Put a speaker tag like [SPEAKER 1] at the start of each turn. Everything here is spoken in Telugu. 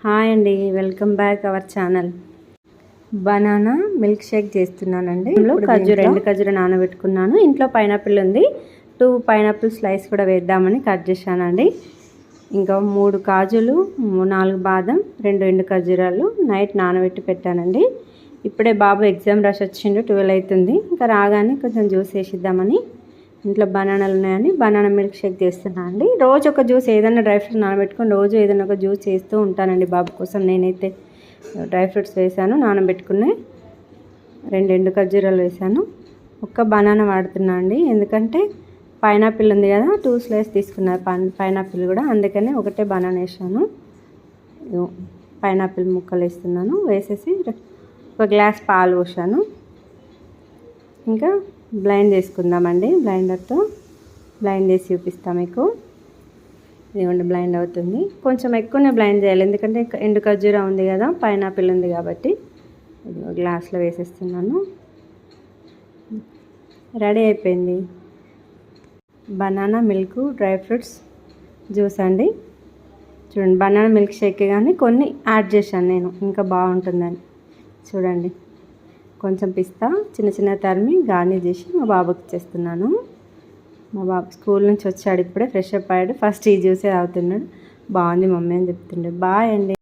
[SPEAKER 1] హాయ్ అండి, welcome back our channel. Banana milk shake చేస్తున్నానండి. రెండు ఖర్జూర నానబెట్టుకున్నాను. ఇంట్లో పైనాపిల్ ఉంది, 2 పైనాపిల్ స్లైస్ కూడా వేద్దామని కట్ చేశానండి. ఇంకా 3 కాజులు, 4 బాదం, 2 ఎండు ఖర్జూరాలు నైట్ నానబెట్టి పెట్టానండి. ఇప్పుడే బాబు ఎగ్జామ్ రాసి వచ్చిండు, 12 అవుతుంది. ఇంకా రాగానే కొంచెం జ్యూస్ వేసిద్దామని ఇంట్లో బనానాలు ఉన్నాయని బనానా మిల్క్ షేక్ చేస్తున్నా అండి. రోజు ఒక జ్యూస్ ఏదైనా డ్రై ఫ్రూట్స్ నానబెట్టుకొని రోజు ఏదైనా ఒక జ్యూస్ చేస్తూ ఉంటానండి బాబు కోసం. నేనైతే డ్రై ఫ్రూట్స్ వేసాను, నానబెట్టుకున్నాయి. 2 ఎండు ఖర్జూరాలు వేసాను, ఒక్క బనానా వాడుతున్నా అండి. ఎందుకంటే పైనాపిల్ ఉంది కదా, 2 స్లైస్ తీసుకున్నారు పైనాపిల్ కూడా, అందుకని ఒకటే బనానా వేసాను. పైనాపిల్ ముక్కలు వేస్తున్నాను. వేసేసి ఒక గ్లాస్ పాలు పోసాను. ఇంకా బ్లైండ్ చేసుకుందామండి. బ్లైండర్తో బ్లైండ్ చేసి చూపిస్తాను మీకు. ఇదిగోండి బ్లైండ్ అవుతుంది. కొంచెం ఎక్కువనే బ్లైండ్ చేయాలి, ఎందుకంటే ఎండు ఖర్జూర ఉంది కదా, పైనాపిల్ ఉంది కాబట్టి. గ్లాస్లో వేసేస్తున్నాను. రెడీ అయిపోయింది banana milk dry fruits juice అండి. చూడండి, బనానా మిల్క్ షేక్ కానీ కొన్ని యాడ్ చేశాను నేను, ఇంకా బాగుంటుందని. చూడండి, కొంచెం పిస్తా చిన్న చిన్న తరిమి గార్నిష్ చేసి మా బాబుకి ఇచ్చేస్తున్నాను. మా బాబు స్కూల్ నుంచి వచ్చాడు, ఇప్పుడే ఫ్రెష్ అప్ అయ్యాడు. ఫస్ట్ ఈ జ్యూసే తాగుతున్నాడు. బాగుంది మమ్మీ అని చెప్తుండే. బాయ్ అండి.